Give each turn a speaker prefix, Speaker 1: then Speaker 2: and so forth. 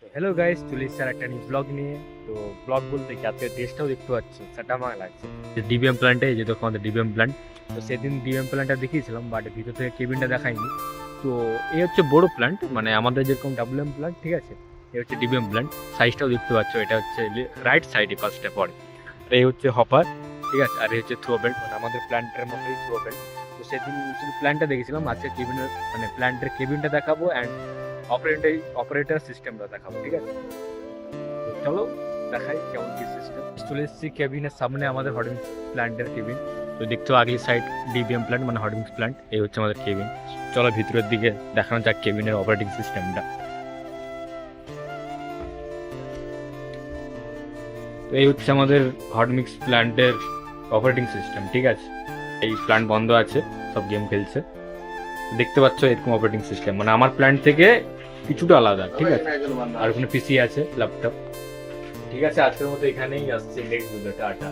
Speaker 1: Hello guys, চলে এসেছি আর একটা নিউ ব্লগ নিয়ে। তো ব্লগ বলতে কি, আজকে দেশটাও দেখতে পাচ্ছি, সেটা আমার লাগছে যে ডিবিএম প্ল্যান্টে, যে দেখো আমাদের ডিবিএম প্ল্যান্ট। তো সেদিন ডিবিএম প্ল্যান্টটা দেখিয়েছিলাম, বাট ভিতর থেকে কেবিনটা দেখাইনি। তো এই হচ্ছে বড় প্ল্যান্ট, মানে আমাদের যেরকম ডাব্লিউএম প্ল্যান্ট, ঠিক আছে। এই হচ্ছে ডিবিএম প্ল্যান্ট, সাইজটাও দেখতে পাচ্ছ। এটা হচ্ছে রাইট সাইডে ফার্স্টে পড়ে। আর এই হচ্ছে হপার, ঠিক আছে। আর এই হচ্ছে থ্রো বেল্ট, মানে আমাদের প্ল্যান্টের মতোই থ্রো বেল্ট। তো সেদিন শুধু প্ল্যান্টটা দেখেছিলাম, আজকে কেবিনের মানে প্ল্যান্টের কেবিনটা দেখাবো অ্যান্ড অপারেটর সিস্টেমটা দেখাবো, ঠিক আছে। তো চলো দেখাই কেমন কি সিস্টেম। চলে এসেছি কেবিনের সামনে, আমাদের হটমিক্স প্ল্যান্টের কেবিন। তো দেখছো আগলি সাইড ডিবিএম প্ল্যান্ট, মানে হটমিক্স প্ল্যান্ট। এই হচ্ছে আমাদের কেবিন। চলো ভিতরের দিকে দেখানো যাক কেবিনের অপারেটিং সিস্টেমটা। তো এই হচ্ছে আমাদের হটমিক্স প্ল্যান্টের অপারেটিং সিস্টেম, ঠিক আছে। এই প্ল্যান্ট বন্ধ আছে, সব গেম খেলছে। দেখতে পাচ্ছ এরকম অপারেটিং সিস্টেম, মানে আমার প্ল্যান্ট থেকে কিছুটা আলাদা, ঠিক আছে। আর ওখানে পিসি আছে, ল্যাপটপ। ঠিক আছে, আজকের মতো এখানেই আসছে, নেক্সট ভিডিওটা।